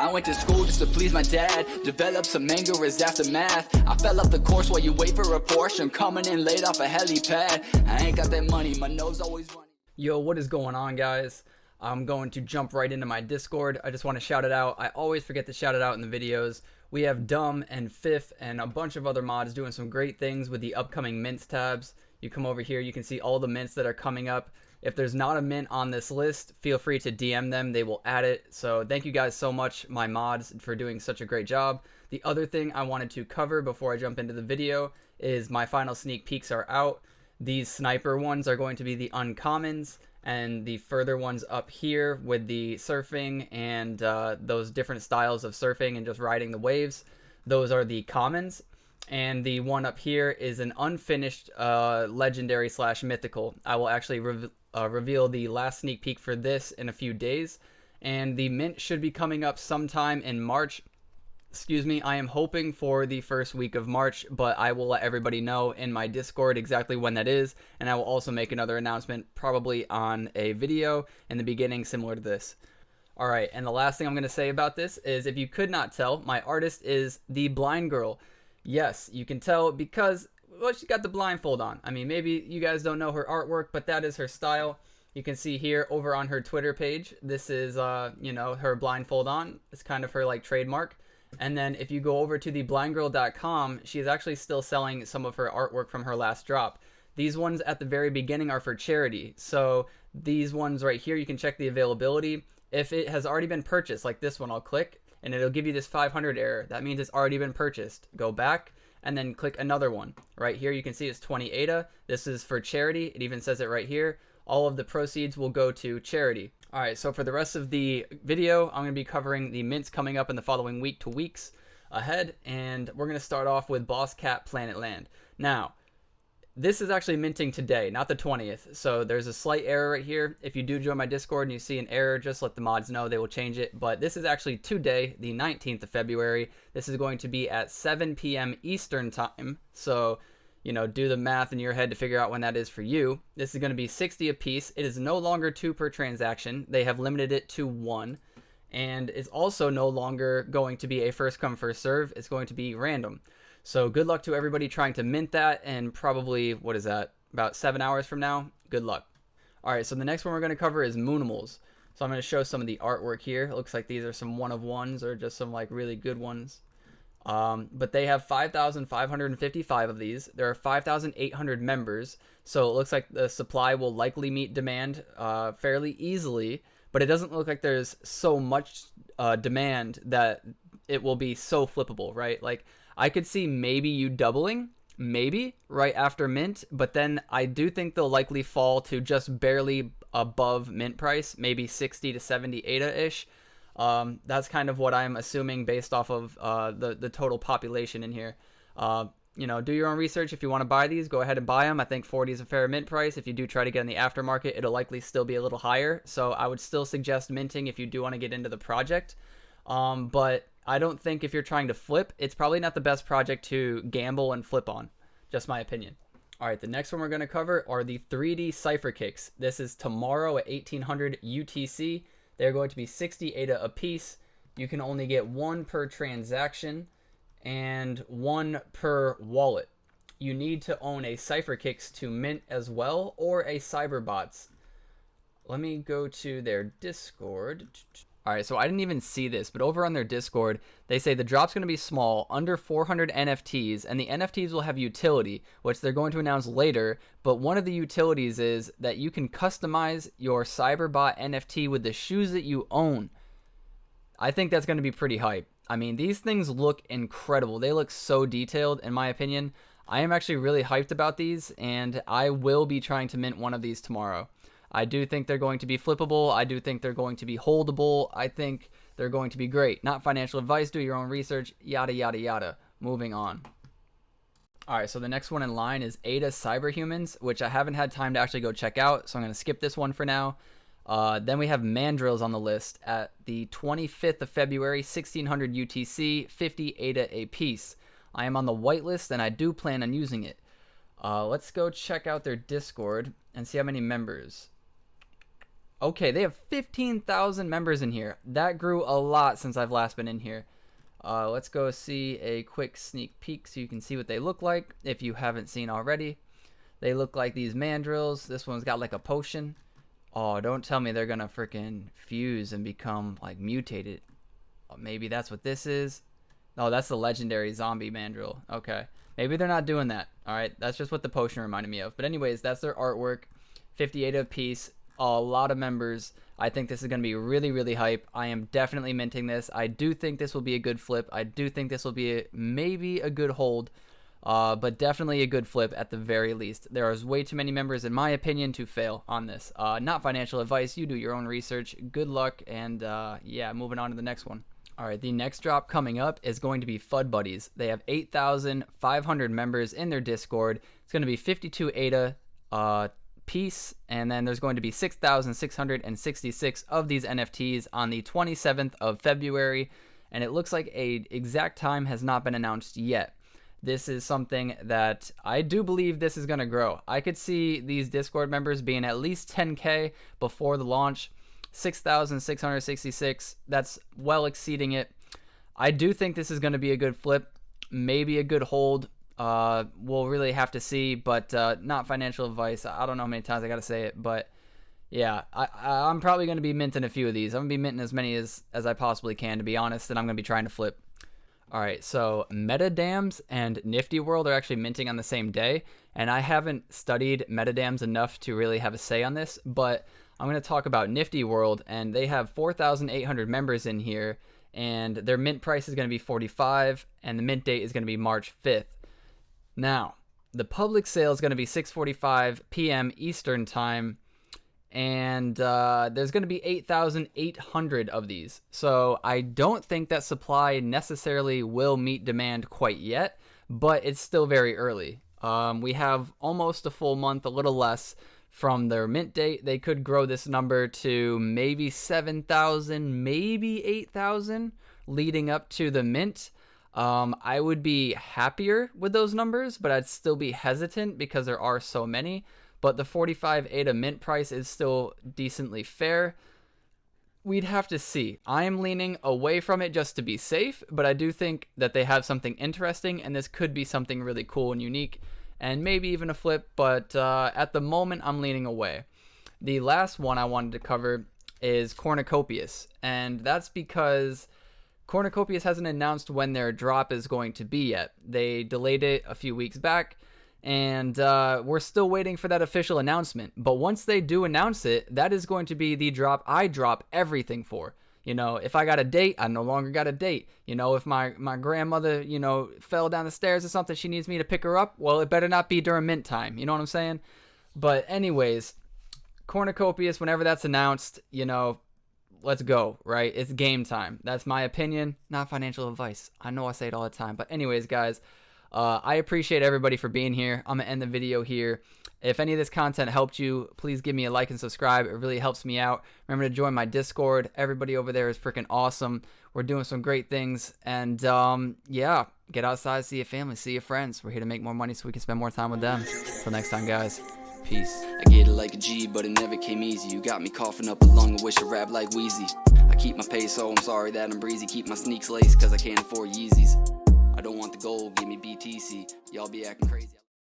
I went to school just to please my dad, developed some anger as aftermath. I fell off the course while you wait for a Porsche. I'm coming in late off a helipad. I ain't got that money, my nose always running. Yo, what is going on, guys? I'm going to jump right into my Discord. I just want to shout it out. I always forget to shout it out in the videos. We have Dumb and Fifth and a bunch of other mods doing some great things with the upcoming mints tabs. You come over here, you can see all the mints that are coming up. If there's not a mint on this list, feel free to DM them. They will add it. So thank you guys so much, my mods, for doing such a great job. The other thing I wanted to cover before I jump into the video is my final sneak peeks are out. These sniper ones are going to be the uncommons, and the further ones up here with the surfing and those different styles of surfing and just riding the waves, those are the commons. And the one up here is an unfinished legendary / mythical. I will actually reveal the last sneak peek for this in a few days, and the mint should be coming up sometime in March. Excuse me, I am hoping for the first week of March, but I will let everybody know in my Discord exactly when that is, and I will also make another announcement probably on a video in the beginning similar to this. Alright, and the last thing I'm going to say about this is, if you could not tell, my artist is the blind girl. Yes, you can tell because, well, she's got the blindfold on. I mean, maybe you guys don't know her artwork, but that is her style. You can see here over on her Twitter page, this is, you know, her blindfold on. It's kind of her, like, trademark. And then if you go over to the blindgirl.com, she's actually still selling some of her artwork from her last drop. These ones at the very beginning are for charity. So these ones right here, you can check the availability. If it has already been purchased, like this one, I'll click, and it'll give you this 500 error. That means it's already been purchased. Go back and then click another one. Right here you can see it's 20 ADA. This is for charity. It even says it right here. All of the proceeds will go to charity. Alright, so for the rest of the video, I'm going to be covering the mints coming up in the following week to weeks ahead, and we're going to start off with Boss Cat Planet Land. Now, this is actually minting today, not the 20th, so there's a slight error right here. If you do join my Discord and you see an error, just let the mods know, they will change it. But this is actually today, the 19th of February. This is going to be at 7 p.m. Eastern time, so, you know, do the math in your head to figure out when that is for you. This is going to be 60 a piece. It is no longer 2 per transaction. They have limited it to 1. And it's also no longer going to be a first come first serve. It's going to be random. So good luck to everybody trying to mint that, and probably, what is that, about 7 hours from now? Good luck. Alright, so the next one we're going to cover is Moonimals. So I'm going to show some of the artwork here. It looks like these are some one of ones or just some like really good ones. But they have 5,555 of these. There are 5,800 members, so it looks like the supply will likely meet demand fairly easily, but it doesn't look like there's so much demand that it will be so flippable, right? Like, I could see maybe you doubling, maybe, right after mint, but then I do think they'll likely fall to just barely above mint price, maybe 60 to 70 ADA-ish. That's kind of what I'm assuming based off of the total population in here. You know, do your own research. If you want to buy these, go ahead and buy them. I think 40 is a fair mint price. If you do try to get in the aftermarket, it'll likely still be a little higher. So I would still suggest minting if you do want to get into the project. But I don't think if you're trying to flip, it's probably not the best project to gamble and flip on. Just my opinion. Alright, the next one we're going to cover are the 3D Cypherkicks. This is tomorrow at 1800 UTC. They're going to be 60 ADA a piece. You can only get 1 per transaction and 1 per wallet. You need to own a Cypherkicks to mint as well, or a Cyberbots. Let me go to their Discord. Alright, so I didn't even see this, but over on their Discord, they say the drop's going to be small, under 400 NFTs, and the NFTs will have utility, which they're going to announce later, but one of the utilities is that you can customize your Cyberbot NFT with the shoes that you own. I think that's going to be pretty hype. I mean, these things look incredible. They look so detailed, in my opinion. I am actually really hyped about these, and I will be trying to mint one of these tomorrow. I do think they're going to be flippable. I do think they're going to be holdable. I think they're going to be great. Not financial advice. Do your own research. Yada, yada, yada. Moving on. Alright, so the next one in line is ADA Cyberhumans, which I haven't had time to actually go check out, so I'm going to skip this one for now. Then we have Mandrills on the list at the 25th of February, 1600 UTC, 50 ADA a piece. I am on the whitelist, and I do plan on using it. Let's go check out their Discord and see how many members. Okay, they have 15,000 members in here. That grew a lot since I've last been in here. Let's go see a quick sneak peek so you can see what they look like if you haven't seen already. They look like these Mandrills. This one's got like a potion. Oh, don't tell me they're gonna freaking fuse and become like mutated. Oh, maybe that's what this is. Oh, that's the legendary zombie Mandrill. Okay, maybe they're not doing that. All right, that's just what the potion reminded me of. But anyways, that's their artwork. 58 apiece. A lot of members. I think this is going to be really, really hype. I am definitely minting this. I do think this will be a good flip. I do think this will be maybe a good hold, but definitely a good flip at the very least. There is way too many members, in my opinion, to fail on this. Not financial advice. You do your own research. Good luck, and yeah, moving on to the next one. All right, the next drop coming up is going to be FUD Buddies. They have 8,500 members in their Discord. It's going to be 52 ADA piece, and then there's going to be 6,666 of these NFTs on the 27th of February, and it looks like a exact time has not been announced yet. This is something that I do believe this is going to grow. I could see these Discord members being at least 10K before the launch. 6,666, that's well exceeding it. I do think this is going to be a good flip, maybe a good hold. We'll really have to see, but not financial advice. I don't know how many times I got to say it, but yeah, I'm probably going to be minting a few of these. I'm going to be minting as many as I possibly can, to be honest, and I'm going to be trying to flip. All right, so Metadams and Nifty World are actually minting on the same day, and I haven't studied Metadams enough to really have a say on this, but I'm going to talk about Nifty World, and they have 4,800 members in here, and their mint price is going to be 45, and the mint date is going to be March 5th. Now, the public sale is going to be 6:45 p.m. Eastern time, and there's going to be 8,800 of these. So I don't think that supply necessarily will meet demand quite yet, but it's still very early. We have almost a full month, a little less, from their mint date. They could grow this number to maybe 7,000, maybe 8,000 leading up to the mint. I would be happier with those numbers, but I'd still be hesitant because there are so many. But the 45 ADA mint price is still decently fair. We'd have to see. I am leaning away from it just to be safe, but I do think that they have something interesting, and this could be something really cool and unique, and maybe even a flip, but at the moment, I'm leaning away. The last one I wanted to cover is Cornucopias, and that's because Cornucopias hasn't announced when their drop is going to be yet. They delayed it a few weeks back, and we're still waiting for that official announcement. But once they do announce it, that is going to be the drop I drop everything for. You know, if I got a date, I no longer got a date. You know, if my grandmother, you know, fell down the stairs or something, she needs me to pick her up, well, it better not be during mint time. You know what I'm saying? But anyways, Cornucopias, whenever that's announced, you know, let's go, right? It's game time. That's my opinion, not financial advice. I know I say it all the time. But anyways, guys, I appreciate everybody for being here. I'm going to end the video here. If any of this content helped you, please give me a like and subscribe. It really helps me out. Remember to join my Discord. Everybody over there is freaking awesome. We're doing some great things. And yeah, get outside, see your family, see your friends. We're here to make more money so we can spend more time with them. Till next time, guys. Peace. I get it like a G, but it never came easy. You got me coughing up a lung, I wish I rap like Wheezy. I keep my pace, so I'm sorry that I'm breezy. Keep my sneaks laced, cause I can't afford Yeezys. I don't want the gold, give me BTC. Y'all be acting crazy.